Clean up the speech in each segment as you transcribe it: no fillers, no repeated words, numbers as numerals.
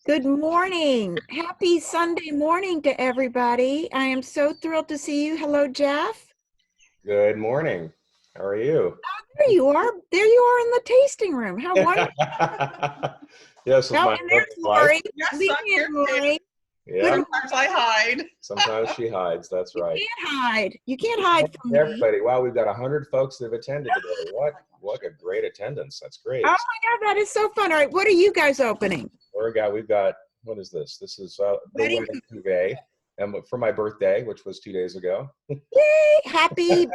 Good morning. Happy Sunday morning to everybody. I am so thrilled to see you. Hello, Jeff. Good morning. How are you? There you are. There you are in the tasting room. How wonderful. Yes, with Oh, my and there's lovely wife. Lori. Yes, Leave I'm me here in, too. Lori. Yeah, Good. Sometimes I hide. sometimes she hides. That's You right. can't hide. You can't hide from me. Everybody, wow, we've got 100 folks that have attended today. What a great attendance. That's Oh great. my God, that is so fun. All right, what are you guys opening? We've got, what is this? This is the Wedding. wedding cuvee, and for my birthday, which was 2 days ago. Yay! Happy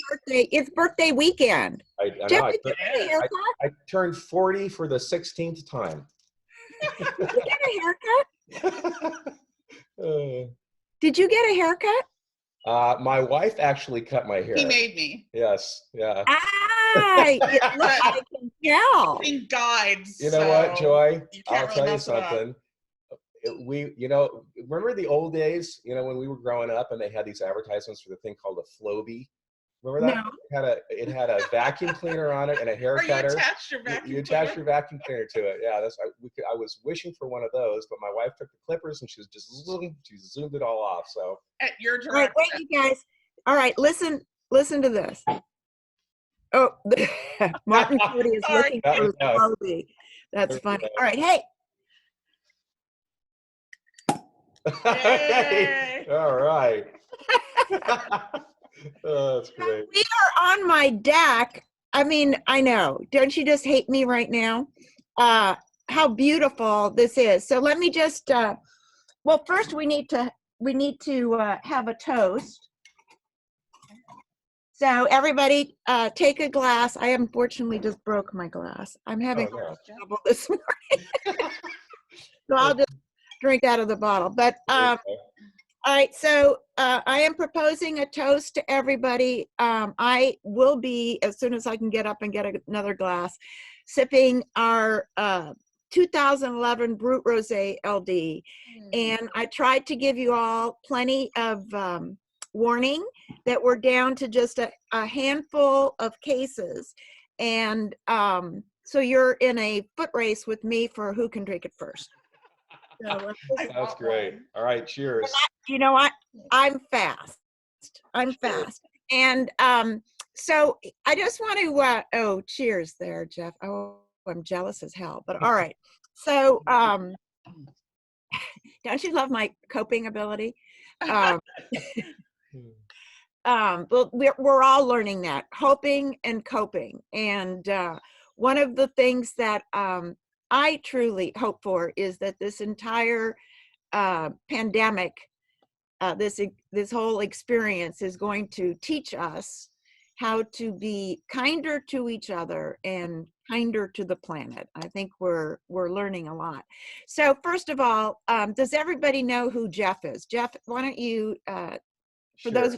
birthday. It's birthday weekend. I Jeff, know did you get a I, haircut? I turned 40 for the 16th time. Did you get a haircut? Uh, Did you get a haircut? my wife actually cut my hair. He made me. Yes, yeah. Look, I can tell. He guides. You know what, so Joy? you I'll can't really tell you mess it up. something. Remember the old days, when we were growing up and they had these advertisements for the thing called a Flowbee? Remember that? No. It had a vacuum cleaner on it and a hair Or you cutter. attached your vacuum You attach cleaner. your vacuum cleaner to it. Yeah, I was wishing for one of those, but my wife took the clippers and she zoomed it all off. So At your All right, direction. wait, you guys. All right, listen to this. Oh, Martin Cody is Sorry. looking for the Yeah. Slowbee. That's funny. All right, hey, Yay. All right. Oh, that's great. we are on my deck. I mean, I know. Don't you just hate me right now? How beautiful this is. So let me just. Well, first we need to have a toast. So everybody, take a glass. I unfortunately just broke my glass. I'm having Oh, no. trouble this morning, so I'll just drink out of the bottle. But all right, so I am proposing a toast to everybody. I will be, as soon as I can get up and get another glass, sipping our 2011 Brut Rosé LD. And I tried to give you all plenty of warning that we're down to just a handful of cases. And so you're in a foot race with me for who can drink it first. So That's great. All right, cheers. you know what? I'm fast. And so I just want to oh, cheers there, Jeff. Oh, I'm jealous as hell. But all right. So don't you love my coping ability? Well, we're all learning that, hoping and coping. And one of the things that I truly hope for is that this entire pandemic, this whole experience is going to teach us how to be kinder to each other and kinder to the planet. I think we're learning a lot. So first of all, does everybody know who Jeff is? Jeff, why don't you, for Sure. those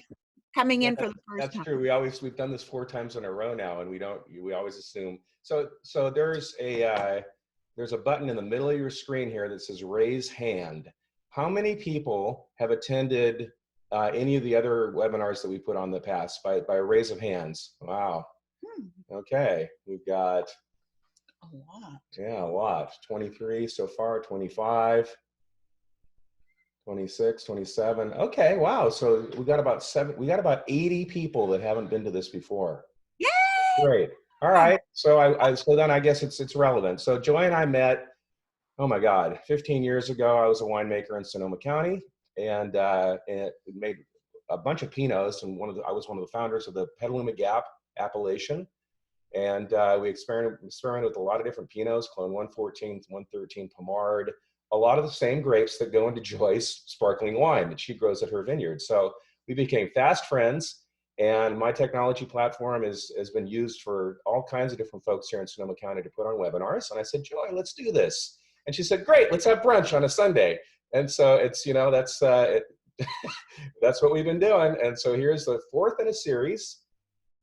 coming in for the first That's time. true. We've done this 4 times in a row now, and we always assume. So there's a button in the middle of your screen here that says raise hand. How many people have attended any of the other webinars that we put on the past by a raise of hands? Wow. Okay, we've got A lot. a lot. 23 so far, 25. 26, 27. Okay, wow. So we got about 80 people that haven't been to this before. Yay! Great. All right. So so then I guess it's relevant. So Joy and I met, oh my God, 15 years ago. I was a winemaker in Sonoma County and made a bunch of Pinots, and I was one of the founders of the Petaluma Gap appellation. And we experimented with a lot of different Pinots, Clone 114, 113, Pomard, a lot of the same grapes that go into Joy's sparkling wine that she grows at her vineyard. So we became fast friends, and my technology platform has been used for all kinds of different folks here in Sonoma County to put on webinars. And I said, Joy, let's do this. And she said, great, let's have brunch on a Sunday. And so it's, that's what we've been doing. And so here's the 4th in a series.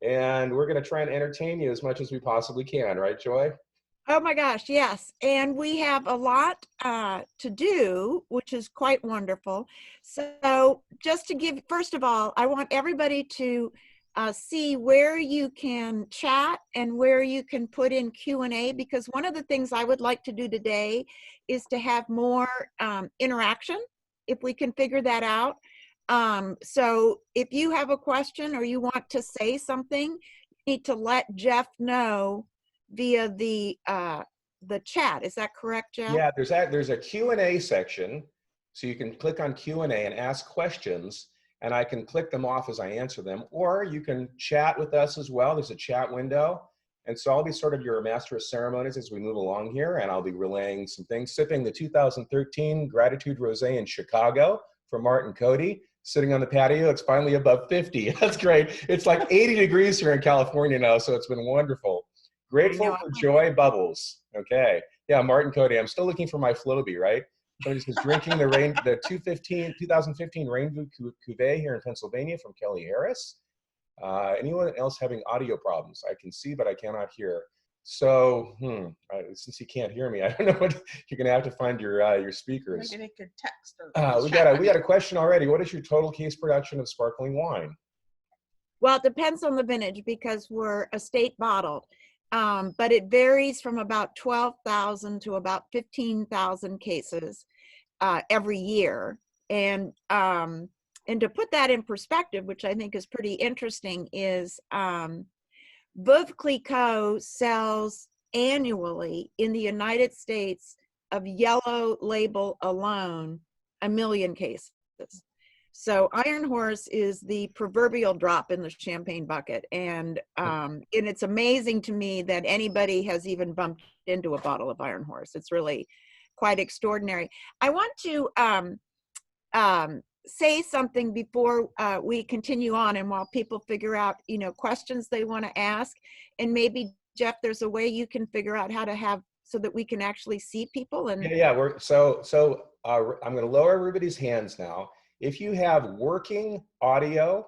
And we're going to try and entertain you as much as we possibly can, right, Joy? Oh my gosh, yes. And we have a lot to do, which is quite wonderful. So just to give, first of all, I want everybody to see where you can chat and where you can put in Q&A, because one of the things I would like to do today is to have more interaction, if we can figure that out. So if you have a question or you want to say something, you need to let Jeff know via the chat. Is that correct, Jeff? Yeah, there's a Q&A section, so you can click on Q&A and ask questions, and I can click them off as I answer them, or you can chat with us as well. There's a chat window, and so I'll be sort of your master of ceremonies as we move along here, and I'll be relaying some things, sipping the 2013 Gratitude Rosé in Chicago from Martin Cody, sitting on the patio. It's finally above 50. That's great. It's like 80 degrees here in California now, so it's been wonderful. Grateful for Joy Bubbles. Okay. Yeah, Martin Cody. I'm still looking for my Floby, right? Somebody says drinking the 2015 Rainbow Cuvée here in Pennsylvania from Kelly Harris. Anyone else having audio problems? I can see, but I cannot hear. So, since you can't hear me, I don't know what you're gonna have to find your speakers. Maybe they could text or we got a question already. What is your total case production of sparkling wine? Well, it depends on the vintage because we're estate bottled. But it varies from about 12,000 to about 15,000 cases every year. And to put that in perspective, which I think is pretty interesting, is Veuve Clicquot sells annually in the United States of Yellow Label alone 1 million cases. So Iron Horse is the proverbial drop in the champagne bucket. And it's amazing to me that anybody has even bumped into a bottle of Iron Horse. It's really quite extraordinary. I want to say something before we continue on, and while people figure out, questions they want to ask. And maybe, Jeff, there's a way you can figure out how to have so that we can actually see people. And yeah, I'm going to lower everybody's hands now. If you have working audio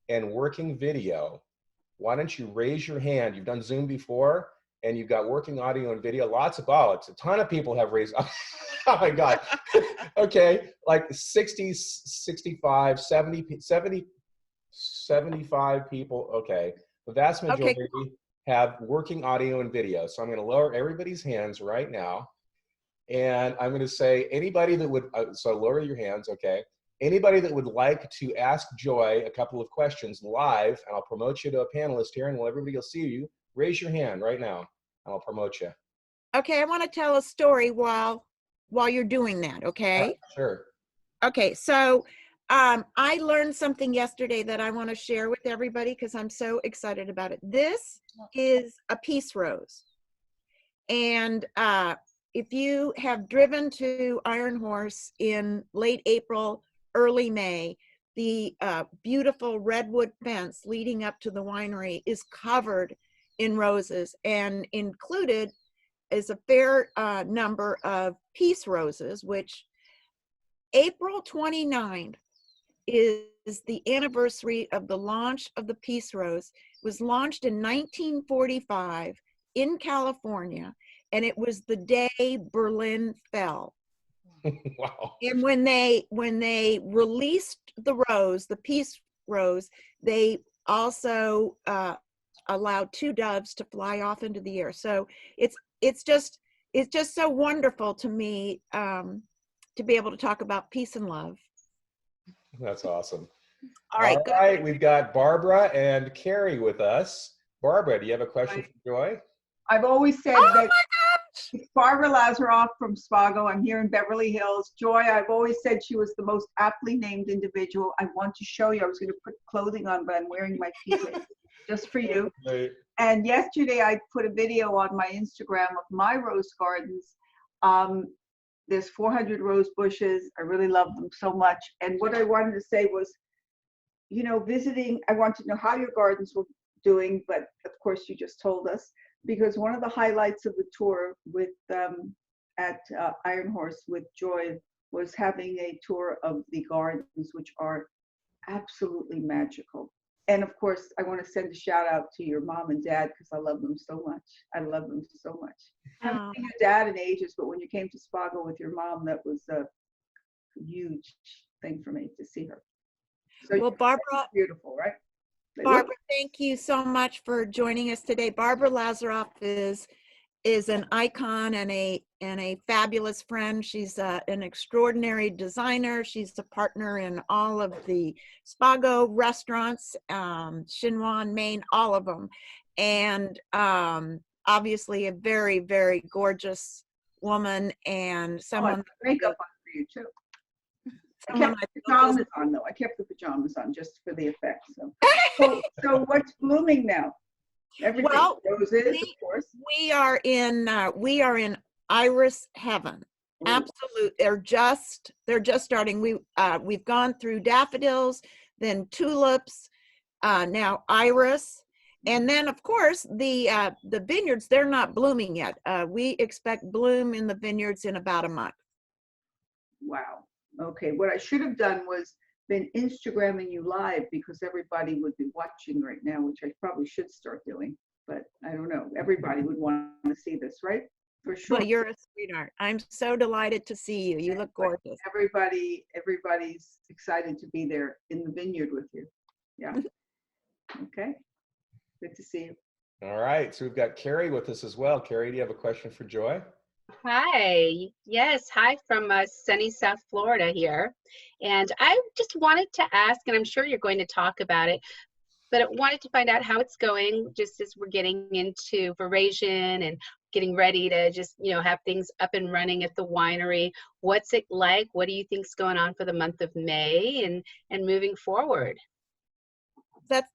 and working video, why don't you raise your hand? You've done Zoom before, and you've got working audio and video. It's a ton of people have raised. Oh my God. Okay, like 60, 65, 70, 75 people. Okay, the vast majority have working audio and video. So I'm going to lower everybody's hands right now, and I'm going to say anybody that would. So lower your hands. Okay. Anybody that would like to ask Joy a couple of questions live, and I'll promote you to a panelist here, and everybody will see you. Raise your hand right now, and I'll promote you. Okay, I want to tell a story while you're doing that, okay? Sure. Okay, so I learned something yesterday that I want to share with everybody because I'm so excited about it. This is a peace rose. And if you have driven to Iron Horse in late April, early May, the beautiful redwood fence leading up to the winery is covered in roses, and included is a fair number of peace roses, which April 29th is the anniversary of the launch of the peace rose. It was launched in 1945 in California, and it was the day Berlin fell. Wow. And when they released the rose, the peace rose, they also allowed 2 doves to fly off into the air. So it's just so wonderful to me to be able to talk about peace and love. That's awesome. All right, All right, we've got Barbara and Carrie with us. Barbara, do you have a question for Joy? I've always said that it's Barbara Lazaroff from Spago. I'm here in Beverly Hills. Joy, I've always said she was the most aptly named individual. I want to show you. I was going to put clothing on, but I'm wearing my PJs just for you. Right. And yesterday I put a video on my Instagram of my rose gardens. There's 400 rose bushes. I really love them so much. And what I wanted to say was, visiting, I want to know how your gardens were doing, but of course you just told us. Because one of the highlights of the tour with at Iron Horse with Joy was having a tour of the gardens, which are absolutely magical. And of course, I want to send a shout out to your mom and dad because I love them so much. I love them so much. I haven't seen your dad in ages, but when you came to Spago with your mom, that was a huge thing for me to see her. So well, Barbara, beautiful, right? Barbara, thank you so much for joining us today. Barbara Lazaroff is an icon and a fabulous friend. She's an extraordinary designer. She's a partner in all of the Spago restaurants, Chinois, Maine, all of them. And obviously a very, very gorgeous woman and someone. Oh, makeup on for you too. I someone kept the pajamas on though. I kept the pajamas on just for the effect. So what's blooming now? Everything. Well, Roses, of course. we are in iris heaven. Ooh. Absolute. They're just starting. We've gone through daffodils, then tulips, now iris, and then of course the vineyards. They're not blooming yet. We expect bloom in the vineyards in about a month. Wow. Okay. What I should have done was been Instagramming you live because everybody would be watching right now, which I probably should start doing. But I don't know. Everybody would want to see this, right? For sure. Well, you're a sweetheart. I'm so delighted to see you. You look gorgeous. Everybody's excited to be there in the vineyard with you. Yeah. Okay. Good to see you. All right. So we've got Carrie with us as well. Carrie, do you have a question for Joy? Hi. Yes. Hi from sunny South Florida here. And I just wanted to ask, and I'm sure you're going to talk about it, but I wanted to find out how it's going just as we're getting into veraison and getting ready to just, have things up and running at the winery. What's it like? What do you think's going on for the month of May and moving forward?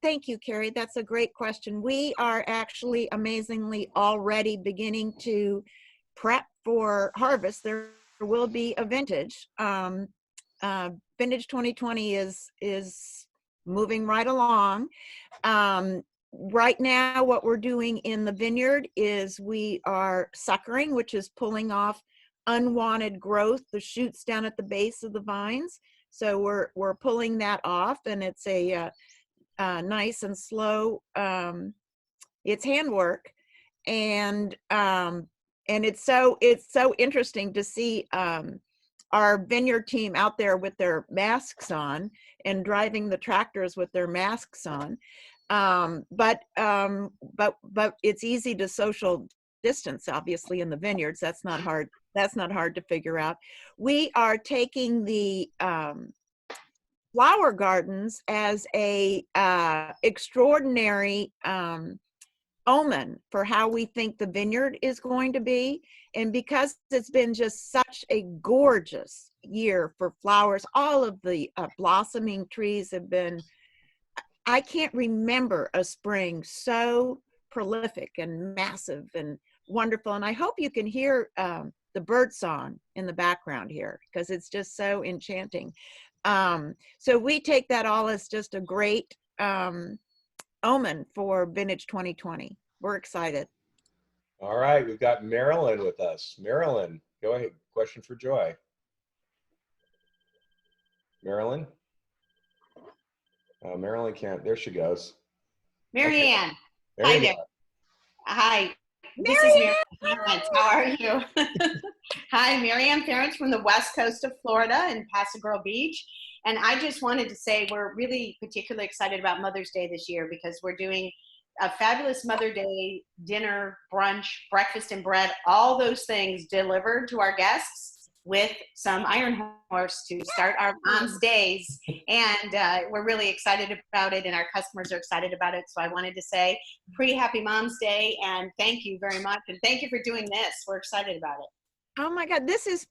Thank you, Carrie. That's a great question. We are actually amazingly already beginning to prep for harvest. There will be a vintage. Vintage 2020 is moving right along. Right now, what we're doing in the vineyard is we are suckering, which is pulling off unwanted growth, the shoots down at the base of the vines. So we're pulling that off, and it's a nice and slow. It's handwork, and it's so interesting to see our vineyard team out there with their masks on and driving the tractors with their masks on. But it's easy to social distance, obviously, in the vineyards. That's not hard. That's not hard to figure out. We are taking the flower gardens as a extraordinary omen for how we think the vineyard is going to be. And because it's been just such a gorgeous year for flowers, all of the blossoming trees have been, I can't remember a spring so prolific and massive and wonderful. And I hope you can hear the bird song in the background here, because it's just so enchanting. So we take that all as just a great omen for vintage 2020. We're excited. All right, we've got Marilyn with us. Marilyn, go ahead. Question for Joy. Marilyn? Oh, Marilyn can't. There she goes. Marianne. There Hi you there. go. Hi. This is Marianne Parents. How are you? Hi, Marianne Parents from the west coast of Florida in Paso Beach. And I just wanted to say we're really particularly excited about Mother's Day this year because we're doing a fabulous Mother's Day dinner, brunch, breakfast and bread, all those things delivered to our guests with some Iron Horse to start our mom's days. And we're really excited about it, and our customers are excited about it. So I wanted to say pre-happy Mom's Day, and thank you very much. And thank you for doing this. We're excited about it. Oh my God, this is,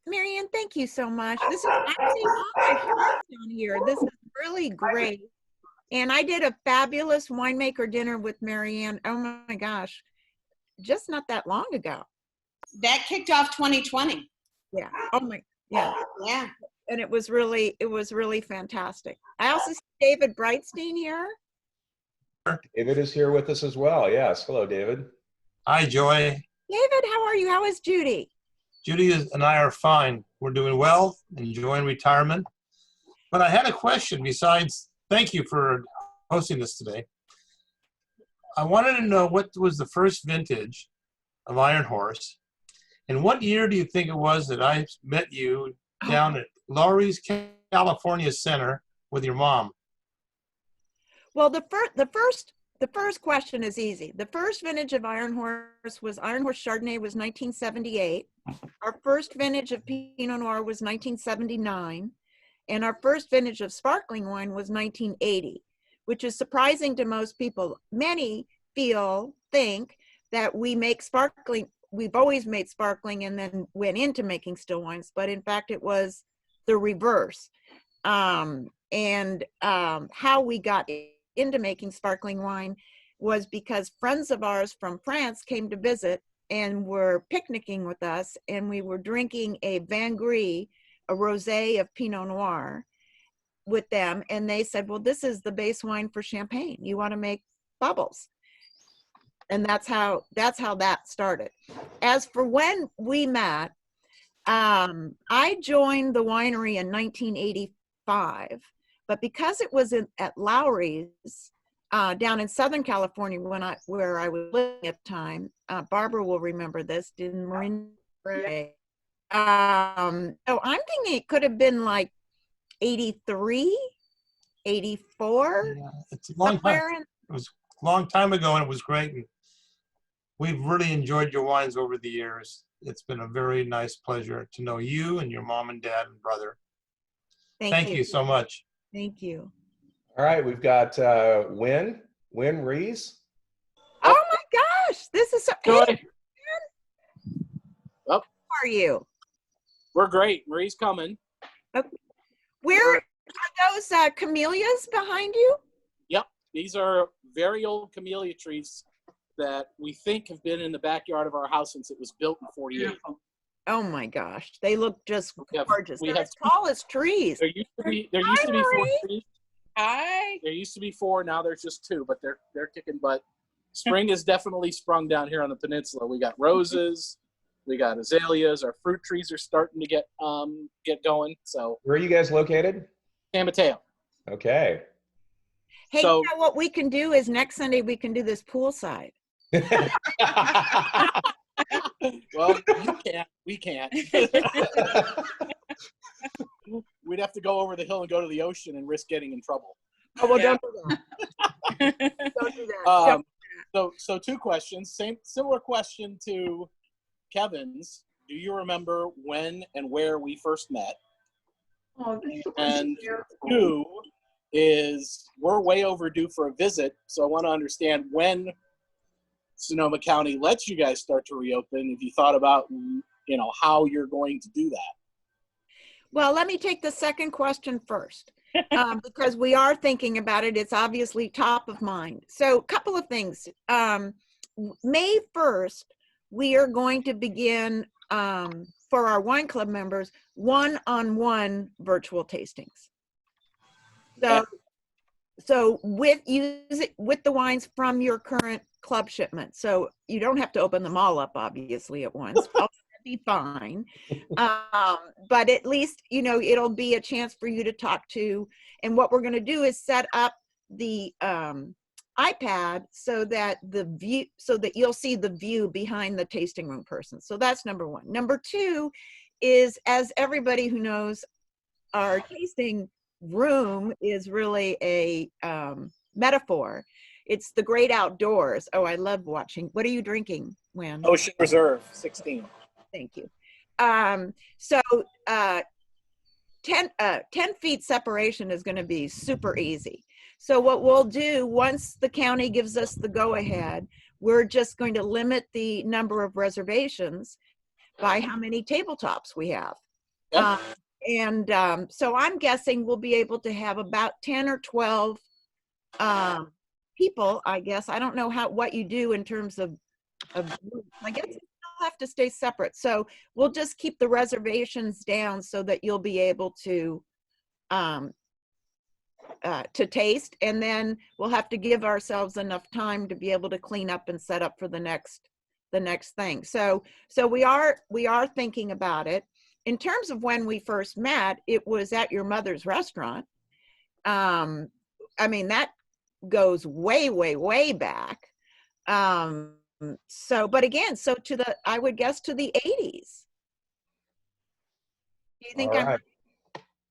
Marianne, thank you so much. This is actually all my friends down here. This is really great. And I did a fabulous winemaker dinner with Marianne. Oh my gosh, just not that long ago. That kicked off 2020. Yeah. Oh my, yeah. Yeah. And it was really fantastic. I also see David Brightstein here. David is here with us as well. Yes. Hello, David. Hi, Joy. David, how are you? How is Judy? Judy and I are fine. We're doing well, enjoying retirement. But I had a question besides, thank you for hosting this today. I wanted to know what was the first vintage of Iron Horse, and what year do you think it was that I met you down at Laurie's California Center with your mom? Well, the first question is easy. The first vintage of Iron Horse Chardonnay was 1978. Our first vintage of Pinot Noir was 1979. And our first vintage of sparkling wine was 1980, which is surprising to most people. Many think that we've always made sparkling and then went into making still wines, but in fact it was the reverse. How we got into making sparkling wine was because friends of ours from France came to visit and were picnicking with us, and we were drinking a Vin Gris, a rosé of Pinot Noir with them, and they said, well, this is the base wine for champagne. You want to make bubbles. And that's how that started. As for when we met, I joined the winery in 1985, but because it was at Lowry's down in Southern California where I was living at the time, Barbara will remember this, didn't Maureen? So I'm thinking it could have been like 83, 84. Yeah, it's a long time. It was a long time ago, and it was great. And we've really enjoyed your wines over the years. It's been a very nice pleasure to know you and your mom and dad and brother. Thank you so much. Thank you. All right, we've got Win Rees. Oh my gosh, this is so. Hey, Up. How are you? We're great. Marie's coming. Where are those camellias behind you? Yep. These are very old camellia trees that we think have been in the backyard of our house since it was built in 48. Oh my gosh, they look just gorgeous. We They're have as tall as trees. There used to be 4 trees. Hi. There used to be 4. Now there's just 2, but they're kicking butt. Spring is definitely sprung down here on the peninsula. We got roses, we got azaleas. Our fruit trees are starting to get going. So Where are you guys located? San Mateo. Okay. Hey, So- you know what we can do is next Sunday we can do this poolside. Well, you can't. We can't. We'd have to go over the hill and go to the ocean and risk getting in trouble. Oh, well, Yeah. don't do that. Don't do that. So 2 questions. Similar question to Kevin's. Do you remember when and where we first met? Oh, this is And beautiful. 2 is we're way overdue for a visit, so I want to understand when Sonoma County lets you guys start to reopen. If you thought about, how you're going to do that. Well, let me take the second question first, because we are thinking about it. It's obviously top of mind. So a couple of things. May 1st, we are going to begin, for our wine club members, one-on-one virtual tastings. So with the wines from your current club shipment. So you don't have to open them all up, obviously, at once. That'd be fine. But at least, it'll be a chance for you to talk to. And what we're going to do is set up the iPad so that you'll see the view behind the tasting room person. So that's number 1. Number 2 is, as everybody who knows, our tasting room is really a metaphor. It's the great outdoors. Oh, I love watching. What are you drinking, Win? Ocean Reserve 16. Thank you. 10 feet separation is going to be super easy. So what we'll do, once the county gives us the go-ahead, we're just going to limit the number of reservations by how many tabletops we have. Yep. So I'm guessing we'll be able to have about 10 or 12 people, I guess. I don't know what you do in terms of I guess we'll have to stay separate. So we'll just keep the reservations down so that you'll be able to taste, and then we'll have to give ourselves enough time to be able to clean up and set up for the next thing. So we are thinking about it. In terms of when we first met, it was at your mother's restaurant. I mean, that goes way, way, way back. But again, I would guess to the 80s. Do you think All right.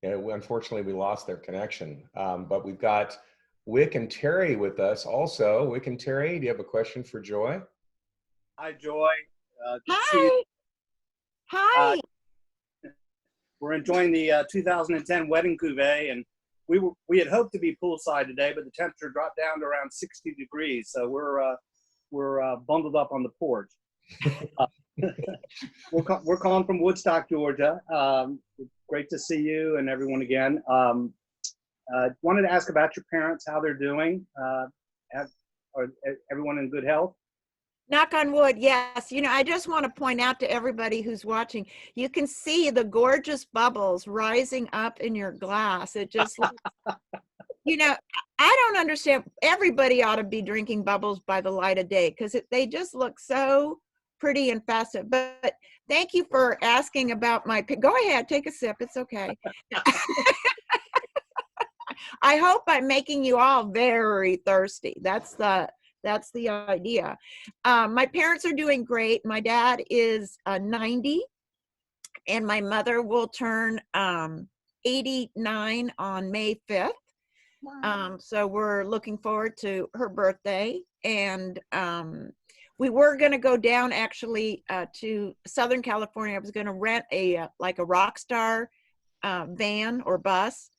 Yeah, unfortunately, we lost their connection. But we've got Wick and Terry with us also. Wick and Terry, do you have a question for Joy? Hi, Joy. Good to see you. Hi. We're enjoying the 2010 wedding cuvee, and we had hoped to be poolside today, but the temperature dropped down to around 60 degrees, so we're bundled up on the porch. We're calling from Woodstock, Georgia. Great to see you and everyone again. Wanted to ask about your parents, how they're doing. Are everyone in good health? Knock on wood, yes. You know, I just want to point out to everybody who's watching, you can see the gorgeous bubbles rising up in your glass. It just looks, you know, I don't understand. Everybody ought to be drinking bubbles by the light of day because they just look so pretty and festive. But thank you for asking about my, go ahead, take a sip. It's okay. I hope I'm making you all very thirsty. That's the idea. My parents are doing great. My dad is 90 and my mother will turn 89 on May 5th. Wow. So we're looking forward to her birthday. And we were going to go down actually to Southern California. I was going to rent like a rock star van or bus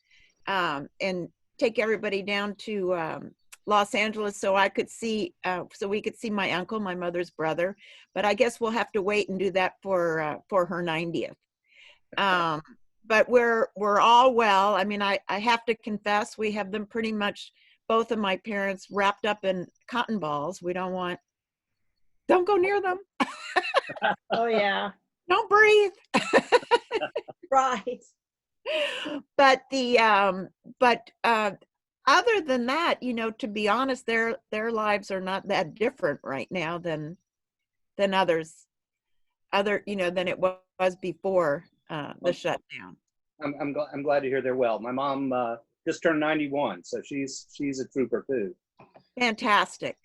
and take everybody down to Los Angeles so I could see, so we could see my uncle, my mother's brother. But I guess we'll have to wait and do that for her 90th. But we're all well. I mean, I have to confess, we have them pretty much, both of my parents, wrapped up in cotton balls. We don't go near them. Oh yeah. Don't breathe. Right. But other than that, you know, to be honest, their lives are not that different right now than others, you know, than it was before the shutdown. I'm glad to hear they're well. My mom just turned 91, so she's a trooper too. Fantastic.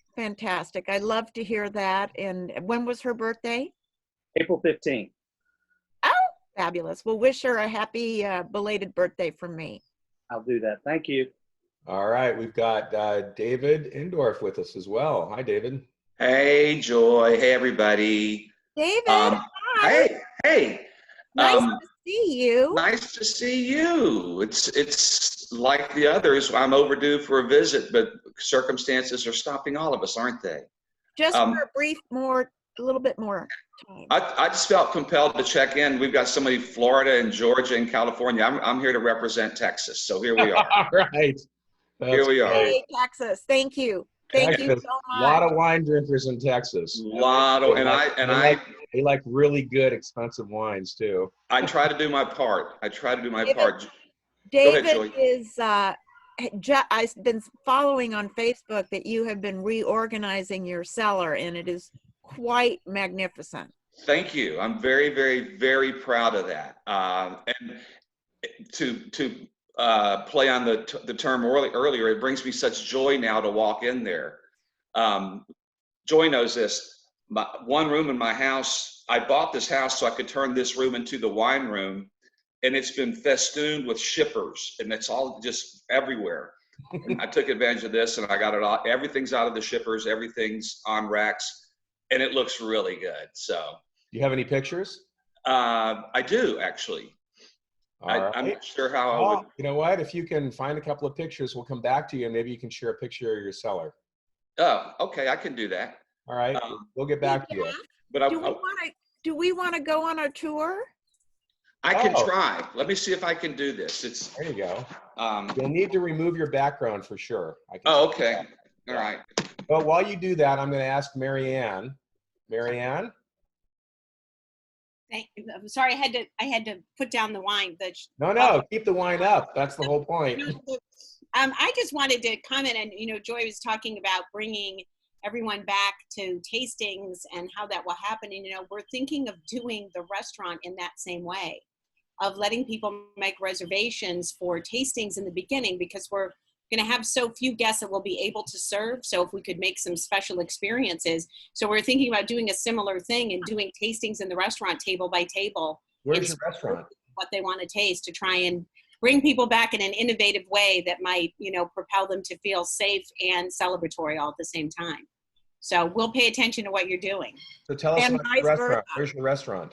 I love to hear that. And when was her birthday? April 15th. Oh, fabulous. Well, wish her a happy belated birthday from me. I'll do that. Thank you. All right, we've got David Indorf with us as well. Hi, David. Hey, Joy. Hey, everybody. David, hi. Hey. Nice to see you. Nice to see you. It's like the others. I'm overdue for a visit, but circumstances are stopping all of us, aren't they? Just for a little bit more time. I just felt compelled to check in. We've got so many Florida and Georgia and California. I'm here to represent Texas, so here we are. All right. Here we are. Hey, Texas. Thank you. Thank you so much. A lot of wine drinkers in Texas. They like really good, expensive wines too. I try to do my part. David, Go ahead, Joy. is I've been following on Facebook that you have been reorganizing your cellar, and it is quite magnificent. Thank you. I'm very, very, very proud of that. And to play on the term earlier, it brings me such joy now to walk in there. Joy knows this. One room in my house, I bought this house so I could turn this room into the wine room, and it's been festooned with shippers, and it's all just everywhere. And I took advantage of this, and I got it all. Everything's out of the shippers, everything's on racks, and it looks really good. So, do you have any pictures? I do actually. I'm not sure how I would. You know what? If you can find a couple of pictures, we'll come back to you, and maybe you can share a picture of your cellar. Oh, okay, I can do that. All right, we'll get back to you. But do we want to go on our tour? I can try. Let me see if I can do this. There you go. You'll need to remove your background for sure. Okay. All right. Well, while you do that, I'm going to ask Marianne. Marianne? I'm sorry, I had to put down the wine. No, keep the wine up. That's the whole point. I just wanted to comment, and Joy was talking about bringing everyone back to tastings and how that will happen. And we're thinking of doing the restaurant in that same way, of letting people make reservations for tastings in the beginning, because we're going to have so few guests that we'll be able to serve. So if we could make some special experiences. So we're thinking about doing a similar thing and doing tastings in the restaurant, table by table. Where's your restaurant? What they want to taste, to try and bring people back in an innovative way that might, propel them to feel safe and celebratory all at the same time. So we'll pay attention to what you're doing. So tell us And about the vice restaurant. versa. Where's your restaurant?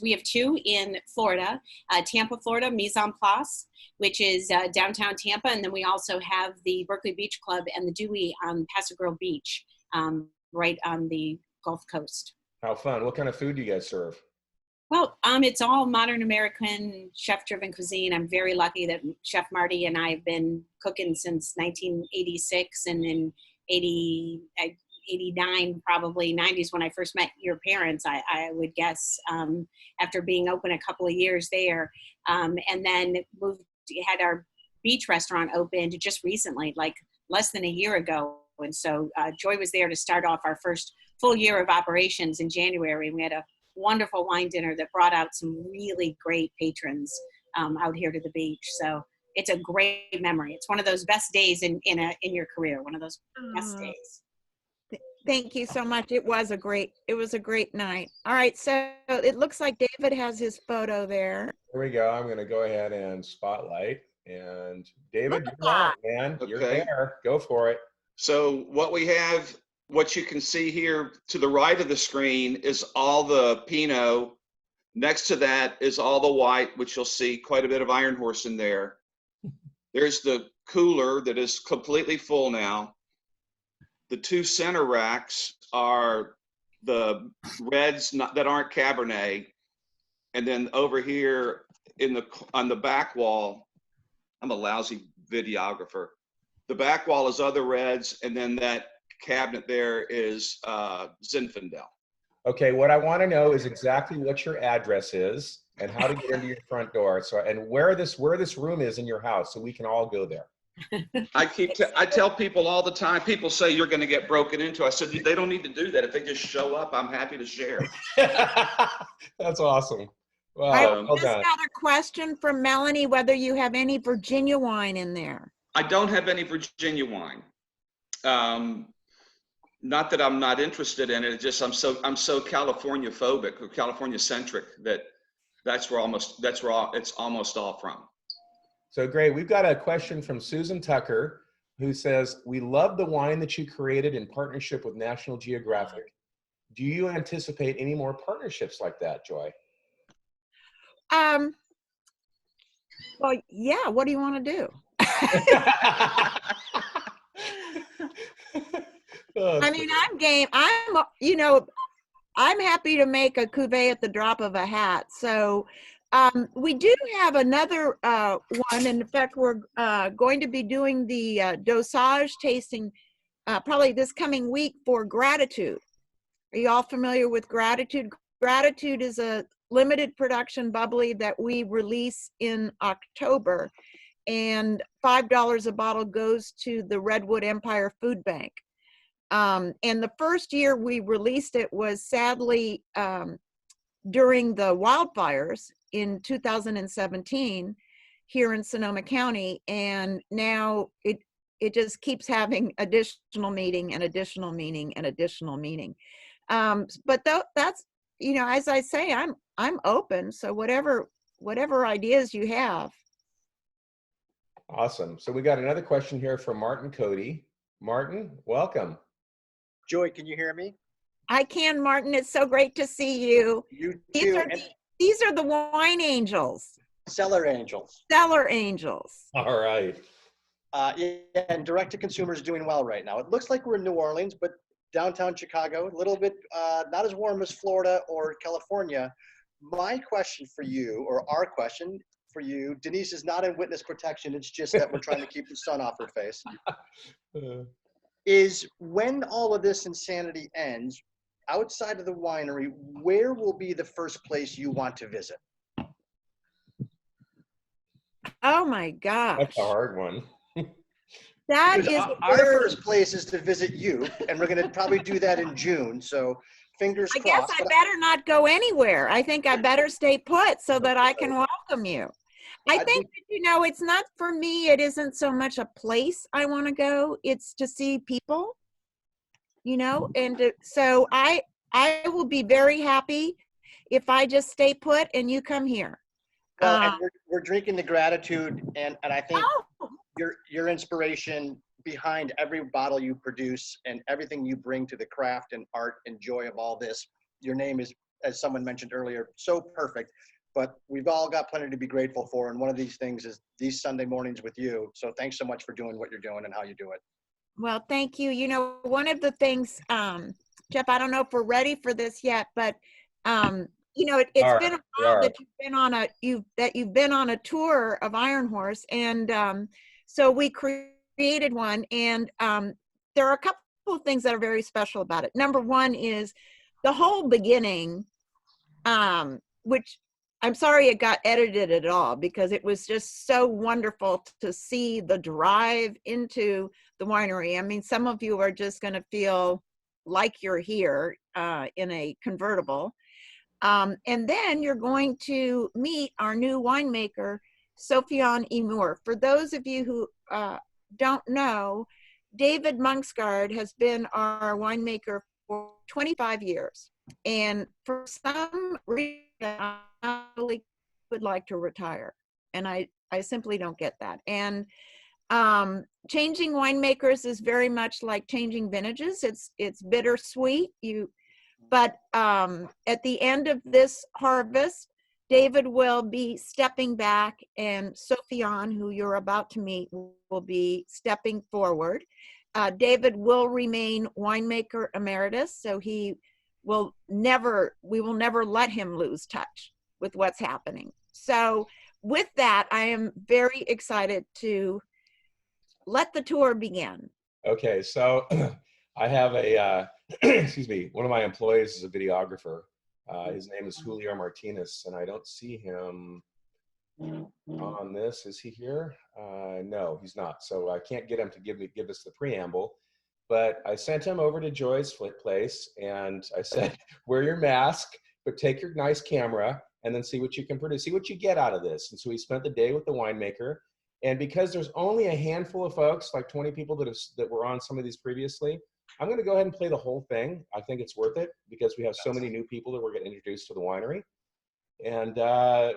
We have two in Florida, Tampa, Florida, Mise en Place, which is downtown Tampa. And then we also have the Berkeley Beach Club and the Dewey on Paso Girl Beach, right on the Gulf Coast. How fun. What kind of food do you guys serve? Well, it's all modern American chef-driven cuisine. I'm very lucky that Chef Marty and I have been cooking since 1986, and in 89, probably 90s when I first met your parents, I would guess, after being open a couple of years there. And then had our beach restaurant opened just recently, like less than a year ago. And so Joy was there to start off our first full year of operations in January. And we had a wonderful wine dinner that brought out some really great patrons out here to the beach. So it's a great memory. It's one of those best days in your career, one of those best days. Thank you so much. It was a great night. All right, so it looks like David has his photo there. Here we go. I'm going to go ahead and spotlight. And David, Look at you're on, man. You're Okay. there. Go for it. So what you can see here to the right of the screen is all the Pinot. Next to that is all the white, which you'll see quite a bit of Iron Horse in there. There's the cooler that is completely full now. The two center racks are the reds that aren't Cabernet. And then over here on the back wall, I'm a lousy videographer. The back wall is other reds, and then that cabinet there is Zinfandel. Okay, what I want to know is exactly what your address is and how to get into your front door. So, and where this room is in your house, so we can all go there. I tell people all the time, people say you're going to get broken into. I said, they don't need to do that. If they just show up, I'm happy to share. That's awesome. Wow, well Just done. got a question from Melanie, whether you have any Virginia wine in there. I don't have any Virginia wine. Not that I'm not interested in it. It's just I'm so California phobic or California centric that's where it's almost all from. So great. We've got a question from Susan Tucker, who says, "We love the wine that you created in partnership with National Geographic. Do you anticipate any more partnerships like that, Joy?" Well, yeah. What do you want to do? I mean, I'm game. I'm happy to make a cuvee at the drop of a hat. So we do have another one. In fact, we're going to be doing the dosage tasting probably this coming week for Gratitude. Are you all familiar with Gratitude? Gratitude is a limited production bubbly that we release in October, and $5 a bottle goes to the Redwood Empire Food Bank. And the first year we released it was sadly during the wildfires in 2017 here in Sonoma County, and now it just keeps having additional meeting and additional meeting and additional meeting. But that's, as I say, I'm open. So whatever ideas you have. Awesome. So we got another question here from Martin Cody. Martin, welcome. Joy, can you hear me? I can, Martin. It's so great to see you. You too. These are the wine angels. Cellar angels. Cellar angels. All right. Yeah, and direct to consumer is doing well right now. It looks like we're in New Orleans, but downtown Chicago, a little bit not as warm as Florida or California. My question for you, or our question for you, Denise is not in witness protection. It's just that we're trying to keep the sun off her face. Is when all of this insanity ends, outside of the winery, where will be the first place you want to visit? Oh my gosh. That's a hard one. That Because is our first place is to visit you, and we're going to probably do that in June. So fingers I crossed. guess I better not go anywhere. I think I better stay put so that I can welcome you. I think, it's not for me. It isn't so much a place I want to go. It's to see people, and so I will be very happy if I just stay put and you come here. Well, and we're drinking the gratitude, and I think Oh, your inspiration behind every bottle you produce and everything you bring to the craft and art and joy of all this. Your name is, as someone mentioned earlier, so perfect. But we've all got plenty to be grateful for, and one of these things is these Sunday mornings with you. So thanks so much for doing what you're doing and how you do it. well, thank you. You know, one of the things, Jeff, I don't know if we're ready for this yet, but you know, it's All been right, a we while are. that you've been on a tour of Iron Horse, and so we created one, and there are a couple of things that are very special about it. Number one is the whole beginning, which I'm sorry it got edited at all, because it was just so wonderful to see the drive into the winery. I mean, some of you are just going to feel like you're here in a convertible. And then you're going to meet our new winemaker, Sofiane Imour. For those of you who don't know, David Monksgaard has been our winemaker for 25 years. And for some reason, I really would like to retire. And I simply don't get that. And changing winemakers is very much like changing vintages. It's bittersweet. But at the end of this harvest, David will be stepping back, and Sofiane, who you're about to meet, will be stepping forward. David will remain winemaker emeritus, so we will never let him lose touch with what's happening. So with that, I am very excited to let the tour begin. Okay, so I have a, excuse me, one of my employees is a videographer. His name is Julio Martinez, and I don't see him on this. Is he here? No, he's not. So I can't get him to give us the preamble. But I sent him over to Joy's place, and I said, wear your mask, but take your nice camera, and then see what you can produce, see what you get out of this. And so he spent the day with the winemaker. And because there's only a handful of folks, like 20 people that were on some of these previously, I'm going to go ahead and play the whole thing. I think it's worth it because we have so many new people that we're getting introduced to the winery. And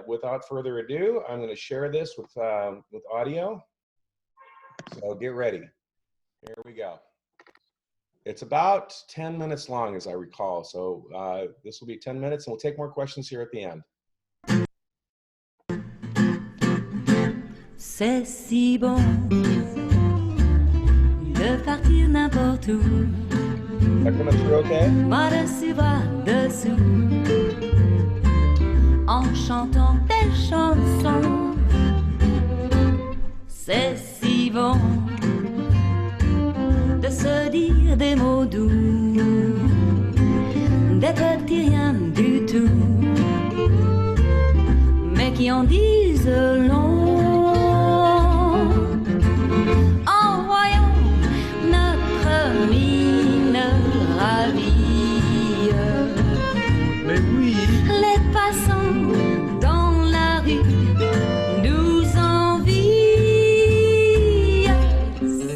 without further ado, I'm going to share this with audio. So get ready. Here we go. It's about 10 minutes long, as I recall. So this will be 10 minutes, and we'll take more questions here at the end. C'est si bon de partir n'importe où. Okay? Moi dessus, bras dessous, en chantant des chansons. C'est si bon de se dire des mots doux, des petits rien du tout, mais qui en disent long. En voyant notre mine ravie, mais oui, les passants dans la rue nous envient.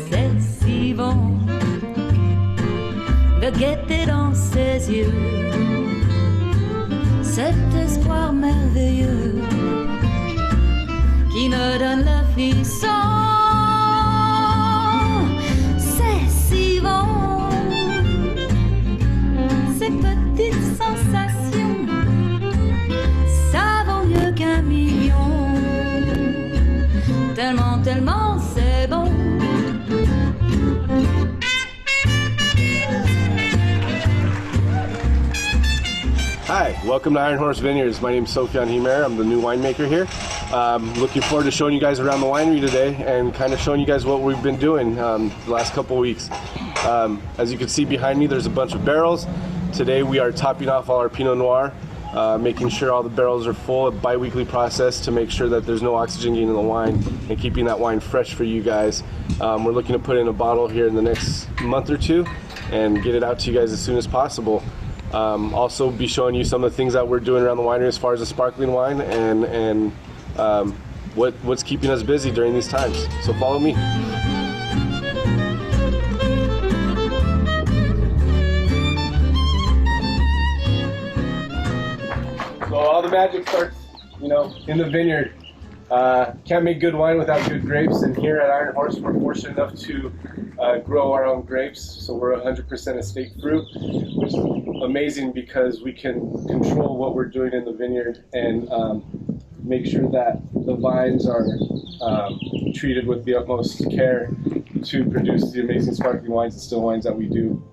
C'est si bon de guetter dans ses yeux cet espoir merveilleux qui me donne le frisson. C'est si bon, ces petites sensations, ça vaut mieux qu'un million. Tellement, tellement c'est bon. Hi, welcome to Iron Horse Vineyards. My name is Sofiane Imour. I'm the new winemaker here. Looking forward to showing you guys around the winery today and kind of showing you guys what we've been doing the last couple weeks. As you can see behind me, there's a bunch of barrels. Today we are topping off all our Pinot Noir, making sure all the barrels are full, a bi-weekly process to make sure that there's no oxygen getting in the wine and keeping that wine fresh for you guys. We're looking to put in a bottle here in the next month or two and get it out to you guys as soon as possible. Also be showing you some of the things that we're doing around the winery as far as the sparkling wine and what's keeping us busy during these times. So follow me. So all the magic starts you know, in the vineyard. Can't make good wine without good grapes, and here at Iron Horse, we're fortunate enough to grow our own grapes. So we're 100% estate fruit, which is amazing because we can control what we're doing in the vineyard and make sure that the vines are treated with the utmost care to produce the amazing sparkling wines and still wines that we do.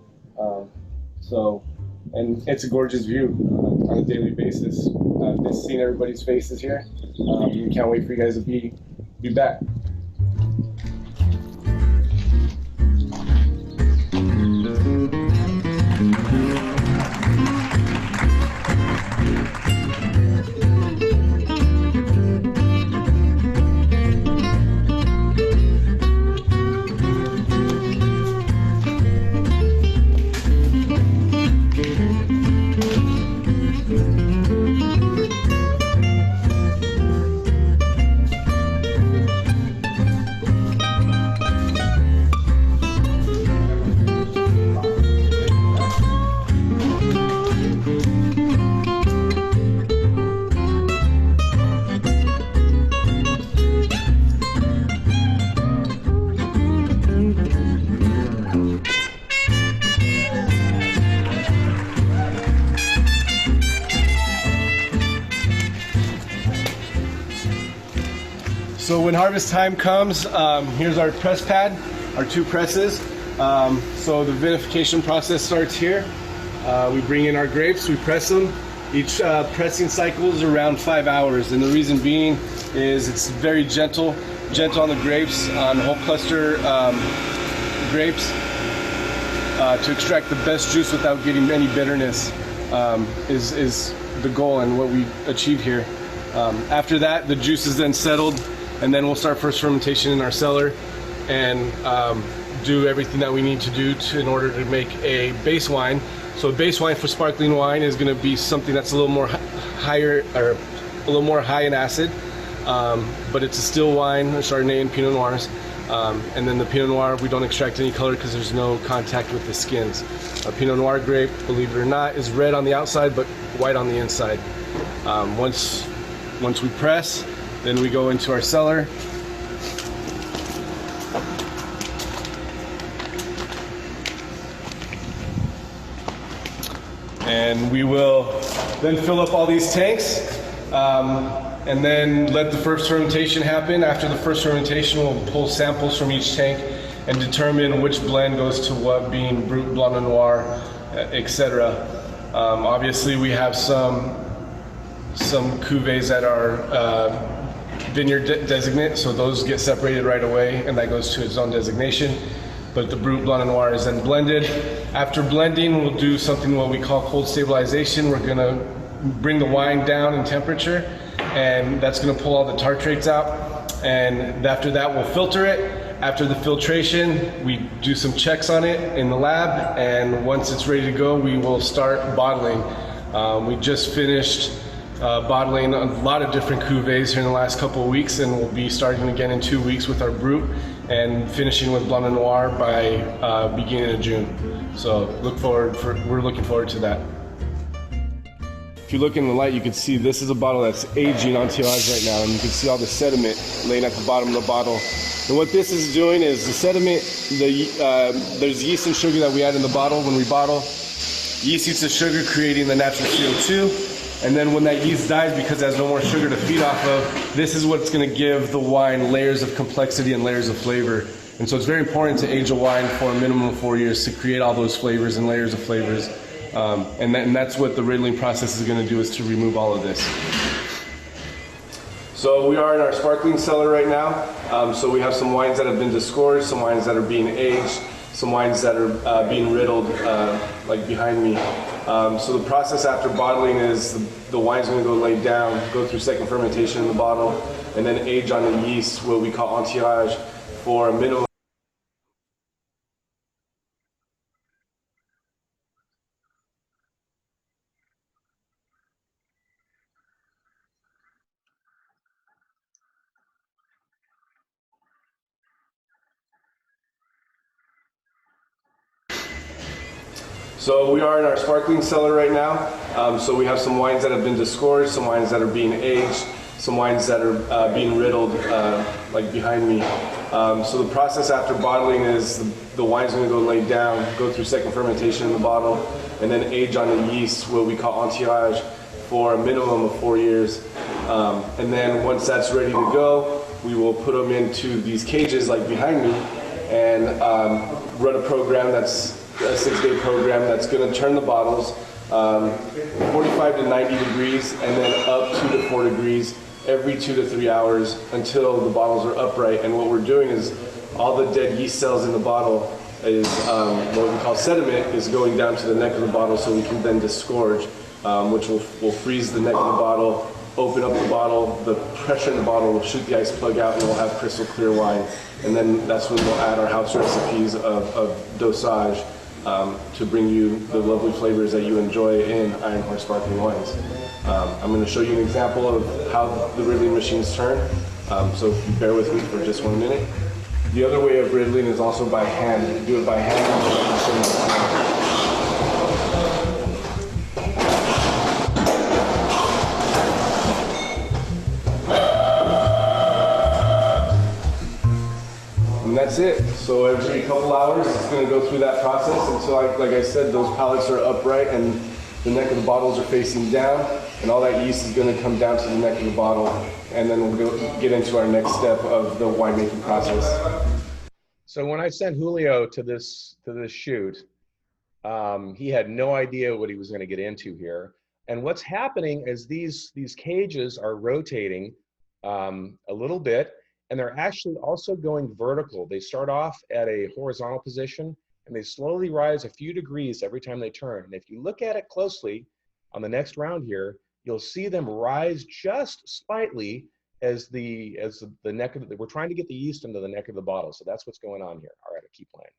And it's a gorgeous view on a daily basis. Just seeing everybody's faces here. Can't wait for you guys to be back. So when harvest time comes, here's our press pad, our 2 presses. So the vinification process starts here. We bring in our grapes, we press them. Each pressing cycle is around 5 hours, and the reason being is it's very gentle on the grapes, on whole cluster grapes, to extract the best juice without getting any bitterness is the goal and what we achieve here. After that, the juice is then settled, and then we'll start first fermentation in our cellar and do everything that we need to do in order to make a base wine. So a base wine for sparkling wine is going to be something that's a little more higher, or a little more high in acid, but it's a still wine, a Chardonnay and Pinot Noirs. And then the Pinot Noir, we don't extract any color because there's no contact with the skins. A Pinot Noir grape, believe it or not, is red on the outside but white on the inside. Once we press, then we go into our cellar. And we will then fill up all these tanks and then let the first fermentation happen. After the first fermentation, we'll pull samples from each tank and determine which blend goes to what, being Brut, Blanc and Noir, etc. Obviously, we have some cuvées that are vineyard designate, so those get separated right away, and that goes to its own designation. But the Brut, Blanc and Noir is then blended. After blending, we'll do something what we call cold stabilization. We're gonna bring the wine down in temperature, and that's gonna pull all the tartrates out. And after that, we'll filter it. After the filtration, we do some checks on it in the lab, and once it's ready to go, we will start bottling. We just finished bottling a lot of different cuvées here in the last couple of weeks, and we'll be starting again in 2 weeks with our Brut and finishing with Blanc and Noir by beginning of June. So we're looking forward to that. If you look in the light, you can see this is a bottle that's aging on tirage right now, and you can see all the sediment laying at the bottom of the bottle. And what this is doing is the sediment, there's yeast and sugar that we add in the bottle when we bottle. Yeast eats the sugar, creating the natural CO2. And then when that yeast dies, because it has no more sugar to feed off of, this is what's going to give the wine layers of complexity and layers of flavor. And so it's very important to age a wine for a minimum of 4 years to create all those flavors and layers of flavors. And that's what the riddling process is going to do, is to remove all of this. So we are in our sparkling cellar right now. So we have some wines that have been disgorged, some wines that are being aged, some wines that are being riddled, like behind me. So the process after bottling is the wine's going to go lay down, go through second fermentation in the bottle, and then age on the yeast, what we call en tirage, for a minimum. So we are in our sparkling cellar right now. So we have some wines that have been disgorged, some wines that are being aged, some wines that are being riddled, like behind me. So the process after bottling is the wine's going to go lay down, go through second fermentation in the bottle, and then age on the yeast, what we call entirage, for a minimum of 4 years. And then once that's ready to go, we will put them into these cages like behind me and run a program that's a 6-day program that's going to turn the bottles 45 to 90 degrees and then up 2 to 4 degrees every 2 to 3 hours until the bottles are upright. And what we're doing is all the dead yeast cells in the bottle is what we call sediment is going down to the neck of the bottle so we can then disgorge, which will freeze the neck of the bottle, open up the bottle, the pressure in the bottle will shoot the ice plug out and we'll have crystal clear wine. And then that's when we'll add our house recipes of dosage to bring you the lovely flavors that you enjoy in Iron Horse Sparkling Wines. I'm going to show you an example of how the riddling machines turn. So if you bear with me for just 1 minute. The other way of riddling is also by hand. You can do it by hand. And that's it. So every couple hours, it's going to go through that process until, like I said, those pallets are upright and the neck of the bottles are facing down, and all that yeast is going to come down to the neck of the bottle, and then we'll get into our next step of the winemaking process. So when I sent Julio to this shoot, he had no idea what he was going to get into here. And what's happening is these cages are rotating a little bit, and they're actually also going vertical. They start off at a horizontal position, and they slowly rise a few degrees every time they turn. And if you look at it closely on the next round here, you'll see them rise just slightly as the neck of the, we're trying to get the yeast into the neck of the bottle. So that's what's going on here. All right, I'll keep playing.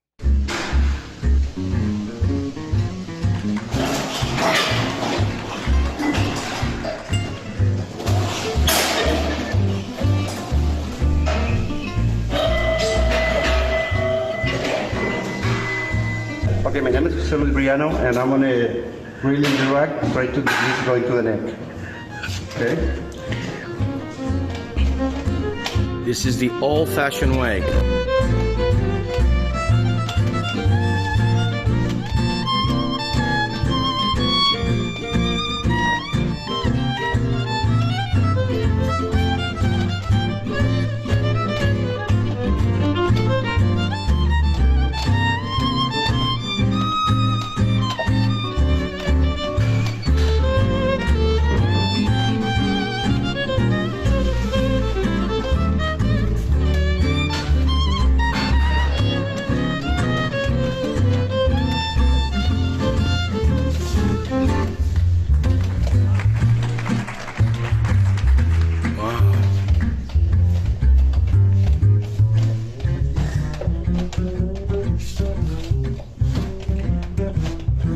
Okay, my name is Jose Luis Briano, and I'm gonna really direct and try to get this going to the neck. Okay? This is the old-fashioned way.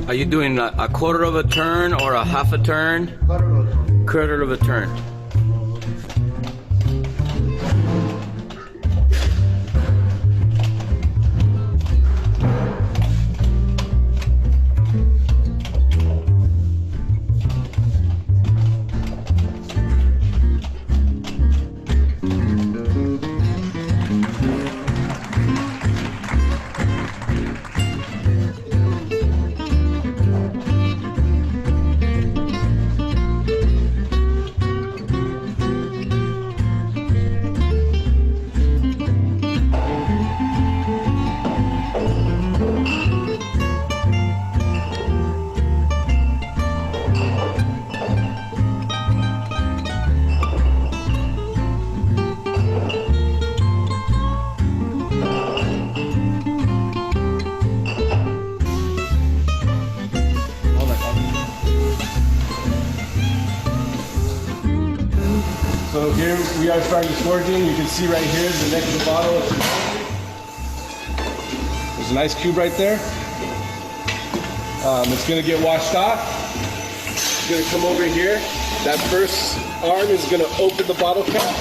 Are you doing a quarter of a turn or a half a turn? Quarter of a turn. So here we are starting disgorging. You can see right here the neck of the bottle. There's an ice cube right there. It's going to get washed off. It's going to come over here. That first arm is going to open the bottle cap.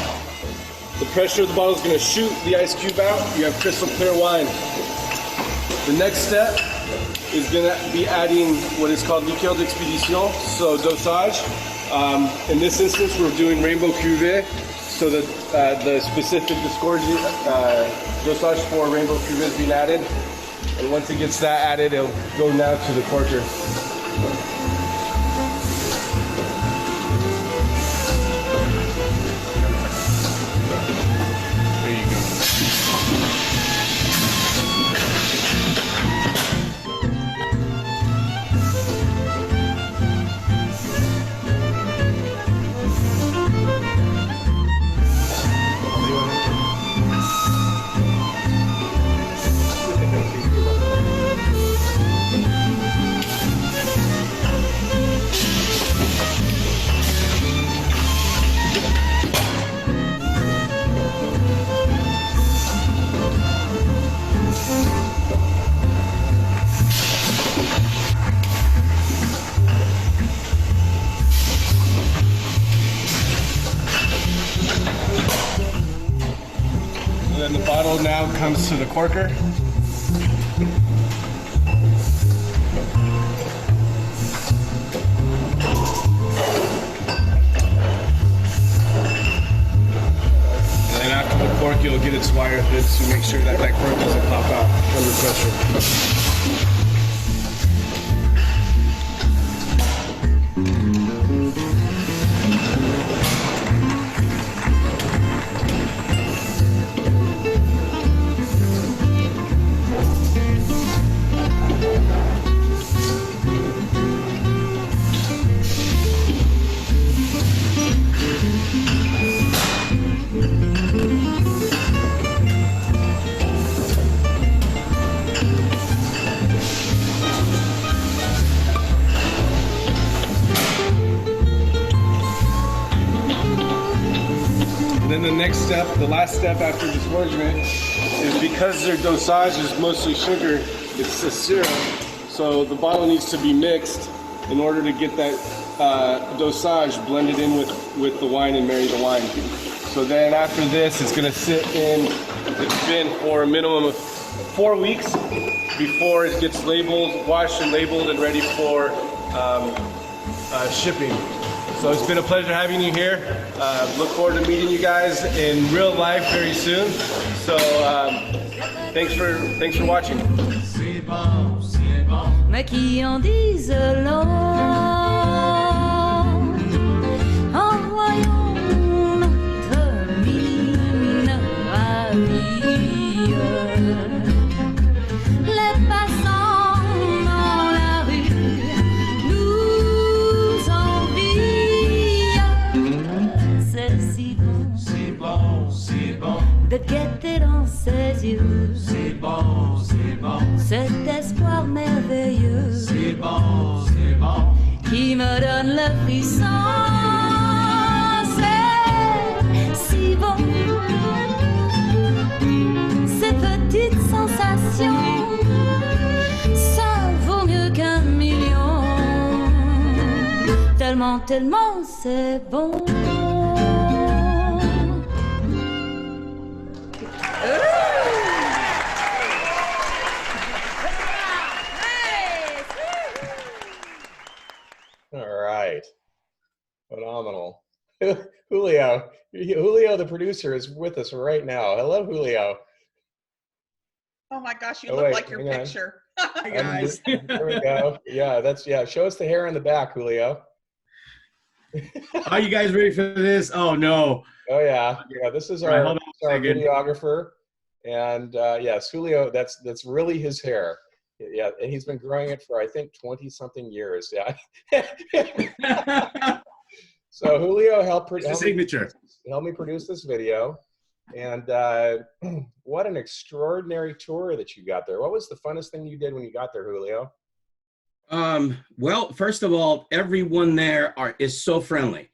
The pressure of the bottle is going to shoot the ice cube out. You have crystal clear wine. The next step is going to be adding what is called liqueur d'expédition, so dosage. In this instance, we're doing rainbow cuvée, so the specific dosage for rainbow cuvée is being added. And once it gets that added, it'll go now to the corker. There you go. And then the bottle now comes to the corker. And then after the cork, you'll get its wire bits to make sure that that cork doesn't pop out under pressure. Then the next step, the last step after disgorgement, is because their dosage is mostly sugar, it's a syrup, so the bottle needs to be mixed in order to get that dosage blended in with the wine and marry the wine. So then after this, it's gonna sit in its bin for a minimum of 4 weeks before it gets labeled, washed and labeled and ready for shipping. So it's been a pleasure having you here. Look forward to meeting you guys in real life very soon. So thanks for watching. Mais qui en disent long en voyant notre mine ravie. Les passants dans la rue nous envient. C'est si bon, c'est bon, c'est bon de guetter dans ses yeux. C'est bon, c'est bon. Cet espoir merveilleux, C'est bon, c'est bon. qui me donne le frisson. C'est si bon, ces petites sensations, ça vaut mieux qu'un million. Tellement, tellement c'est bon. All right. Phenomenal. Julio, the producer, is with us right now. Hello, Julio. Oh my gosh, you Oh, look wait, like your hang on. picture. Hi guys. There we go. Yeah, show us the hair on the back, Julio. Are you guys ready for this? Oh no. Oh yeah. This is All right, our, hold on a our second. videographer. And yes, Julio, that's really his hair. Yeah, and he's been growing it for I think 20 something years. Yeah. So Julio help me produce this video. And what an extraordinary tour that you got there. What was the funnest thing you did when you got there, Julio? Well, first of all, everyone there is so friendly.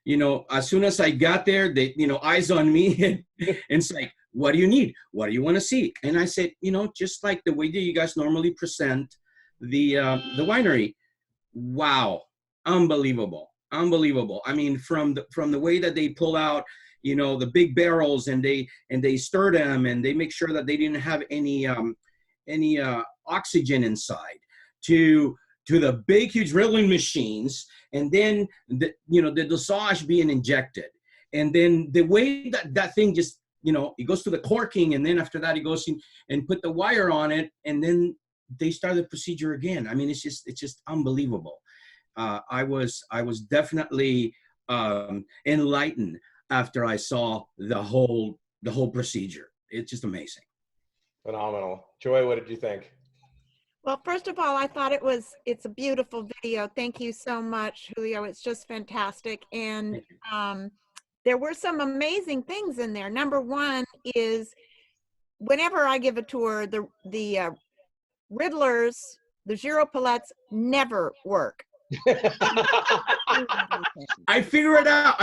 You know, as soon as I got there, they, eyes on me, and it's like, what do you need? What do you want to see? And I said, just like the way that you guys normally present the winery. Wow, unbelievable. I mean, from the way that they pull out, the big barrels and they stir them and they make sure that they didn't have any oxygen inside. to the big, huge rolling machines, and then the dosage being injected. And then the way that thing just, it goes to the corking, and then after that, it goes in and put the wire on it, and then they start the procedure again. I mean, it's just unbelievable. I was definitely enlightened after I saw the whole procedure. It's just amazing. Phenomenal. Joy, what did you think? Well, first of all, I thought it's a beautiful video. Thank you so much, Julio. It's just fantastic. And there were some amazing things in there. Number one is whenever I give a tour, the Riddlers, the Giro palettes never work. I figured it out.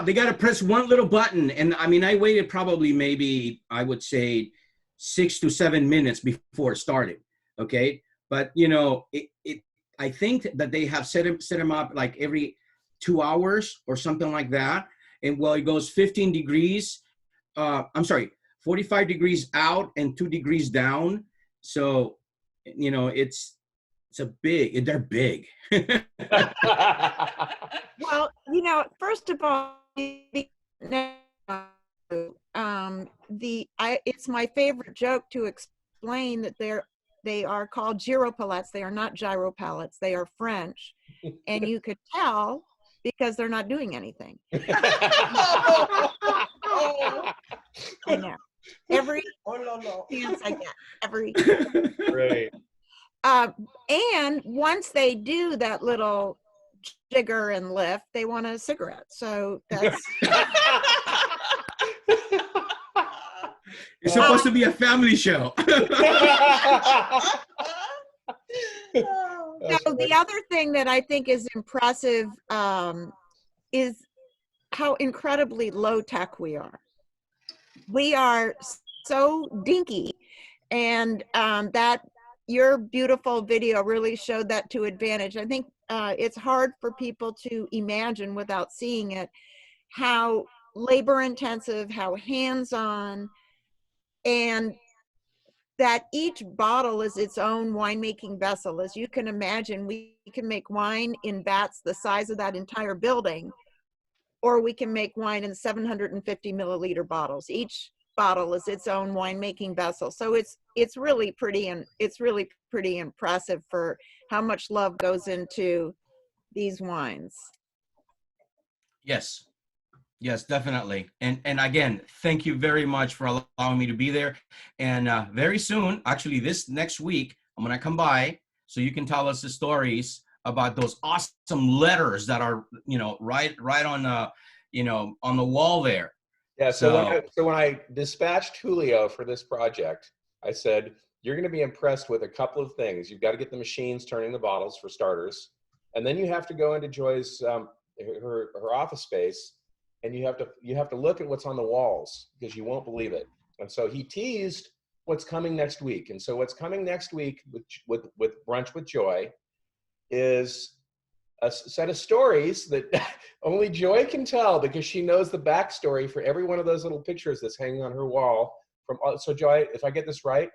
They got to press one little button. And I mean, I waited probably maybe, I would say 6 to 7 minutes before it started. Okay. But I think that they have set them up like every 2 hours or something like that. And well, it goes 15 degrees. 45 degrees out and 2 degrees down. So, they're big. Well, first of all, it's my favorite joke to explain that they are called gyro palettes. They are not gyro palettes. They are French, and you could tell because they're not doing anything. I know. Every chance I get, every. Great. And once they do that little jigger and lift, they want a cigarette. So that's. It's supposed to be a family show. So the other thing that I think is impressive is how incredibly low tech we are. We are so dinky, and that your beautiful video really showed that to advantage. I think it's hard for people to imagine without seeing it, how labor intensive, how hands-on, and that each bottle is its own winemaking vessel. As you can imagine, we can make wine in vats the size of that entire building, or we can make wine in 750 milliliter bottles. Each bottle is its own winemaking vessel. So it's really pretty, and it's really pretty impressive for how much love goes into these wines. Yes, definitely. And again, thank you very much for allowing me to be there. And very soon, actually this next week, I'm going to come by so you can tell us the stories about those awesome letters that are, right on, on the wall there. Yeah. So when I dispatched Julio for this project, I said, you're going to be impressed with a couple of things. You've got to get the machines turning the bottles for starters. And then you have to go into Joy's, her office space, and you have to look at what's on the walls because you won't believe it. And so he teased what's coming next week. And so what's coming next week with Brunch with Joy is a set of stories that only Joy can tell because she knows the backstory for every one of those little pictures that's hanging on her wall. So Joy, if I get this right,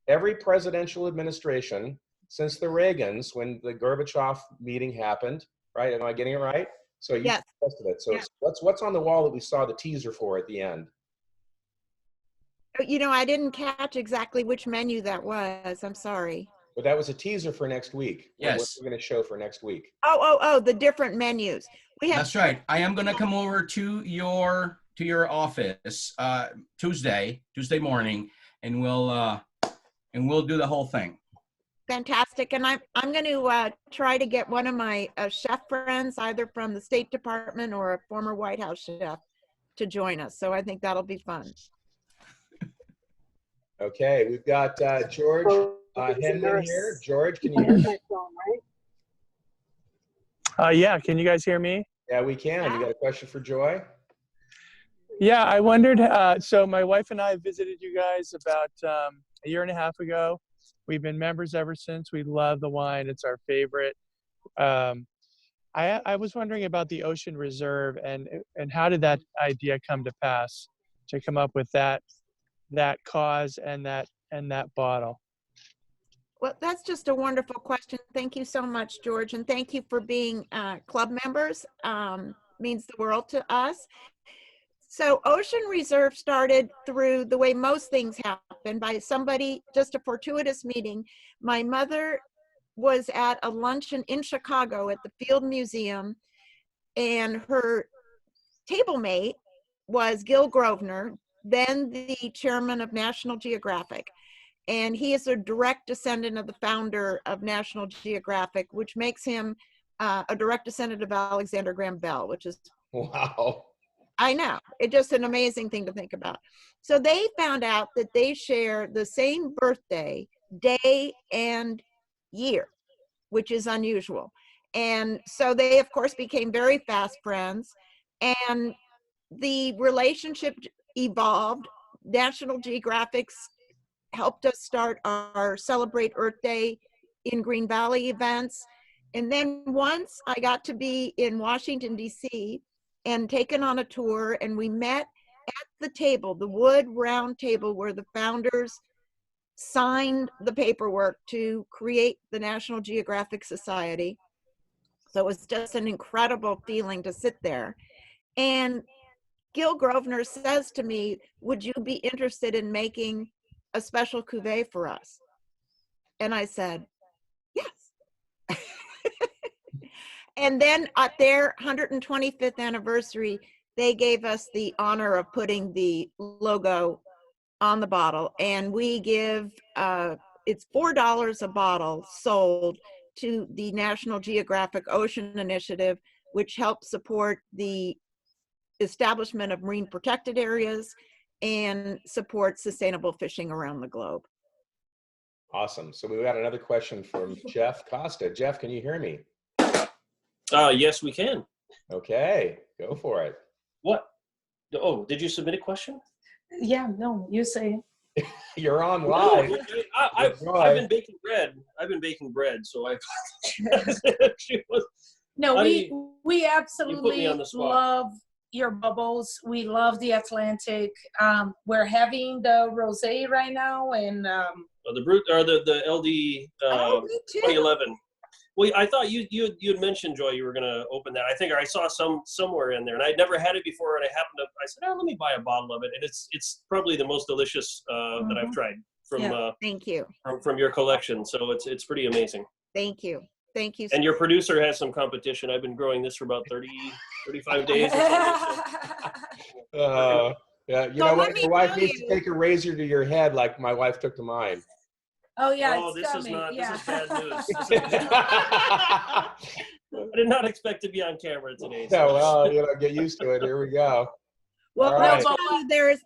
every presidential administration since the Reagans, when the Gorbachev meeting happened, right? Am I getting it right? So you yes. The rest of it. So yes. What's on the wall that we saw the teaser for at the end? I didn't catch exactly which menu that was. I'm sorry. But that was a teaser for next week. Yes. What we're going to show for next week. Oh, the different menus. That's right. I am going to come over to your office Tuesday morning, and we'll do the whole thing. Fantastic. And I'm going to try to get one of my chef friends, either from the State Department or a former White House chef, to join us. So I think that'll be fun. Okay, we've got George Henman here. George, can you hear me? Yeah, can you guys hear me? Yeah, we can. You got a question for Joy? Yeah, I wondered, so my wife and I visited you guys about a year and a half ago. We've been members ever since. We love the wine. It's our favorite. I was wondering about the Ocean Reserve and how did that idea come to pass to come up with that cause and that bottle? Well, that's just a wonderful question. Thank you so much, George, and thank you for being club members. Means the world to us. So Ocean Reserve started through the way most things happen, by somebody, just a fortuitous meeting. My mother was at a luncheon in Chicago at the Field Museum, and her table mate was Gil Grosvenor, then the chairman of National Geographic. And he is a direct descendant of the founder of National Geographic, which makes him a direct descendant of Alexander Graham Bell, which is, Wow. I know, it's just an amazing thing to think about. So they found out that they share the same birthday, day, and year, which is unusual. And so they, of course, became very fast friends, and the relationship evolved. National Geographic's helped us start our Celebrate Earth Day in Green Valley events. And then once I got to be in Washington, D.C., and taken on a tour, and we met at the table, the wood round table where the founders signed the paperwork to create the National Geographic Society. So it was just an incredible feeling to sit there. And Gil Grosvenor says to me, would you be interested in making a special cuvee for us? And I said, yes. And then at their 125th anniversary, they gave us the honor of putting the logo on the bottle. And we give, it's $4 a bottle sold to the National Geographic Ocean Initiative, which helps support the establishment of marine protected areas and support sustainable fishing around the globe. Awesome. So we got another question from Jeff Costa. Jeff, can you hear me? Yes, we can. Okay, go for it. What? Oh, did you submit a question? Yeah, no, you say it. You're on live. I've been baking bread. I've been baking bread, so I. No, How do we you put absolutely me on the spot? love your bubbles. We love the Atlantic. We're having the rosé right now, and The brute or the LD 2011. Well, I thought you had mentioned, Joy, you were going to open that. I think I saw somewhere in there, and I'd never had it before, and I said, oh, let me buy a bottle of it, and it's probably the most delicious that I've tried from Thank you. from your collection. So it's pretty amazing. Thank you. Thank you. And your producer has some competition. I've been growing this for about 35 days. Or so. Yeah, you know what? Your wife needs to take a razor to your head like my wife took to mine. oh yeah, Oh, it's this coming. is bad news. I did not expect to be on camera today. Yeah, well, get used to it. Here we go. Well, all right. there's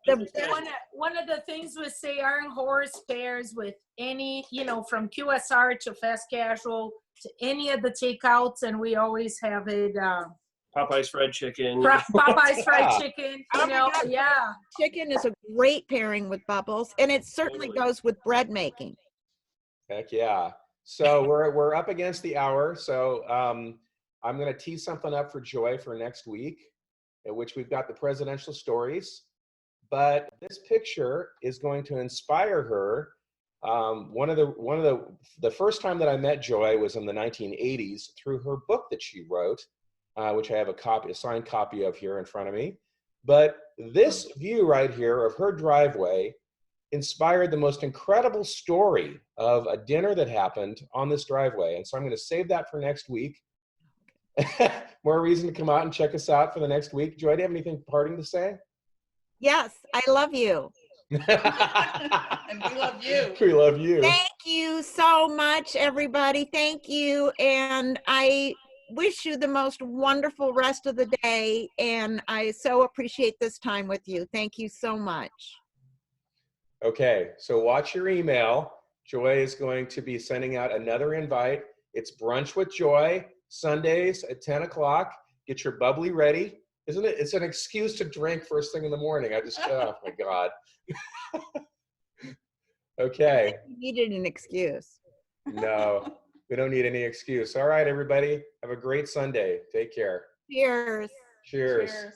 one of the things we say, Iron Horse pairs with any, from QSR to fast casual to any of the takeouts, and we always have it. Popeye's fried chicken. Popeye's fried chicken. Yeah. Chicken is a great pairing with bubbles, and it certainly goes with bread making. Heck yeah. So we're up against the hour. So I'm going to tee something up for Joy for next week, in which we've got the presidential stories. But this picture is going to inspire her. One of the first time that I met Joy was in the 1980s through her book that she wrote, which I have a signed copy of here in front of me. But this view right here of her driveway inspired the most incredible story of a dinner that happened on this driveway. And so I'm going to save that for next week. More reason to come out and check us out for the next week. Joy, do you have anything parting to say? Yes, I love you. And we love you. We love you. Thank you so much, everybody. Thank you. And I wish you the most wonderful rest of the day. And I so appreciate this time with you. Thank you so much. Okay, so watch your email. Joy is going to be sending out another invite. It's Brunch with Joy, Sundays at 10 o'clock. Get your bubbly ready. Isn't it? It's an excuse to drink first thing in the morning. Oh my God. Okay. You needed an excuse. No, we don't need any excuse. All right, everybody. Have a great Sunday. Take care. Cheers. Cheers. Cheers.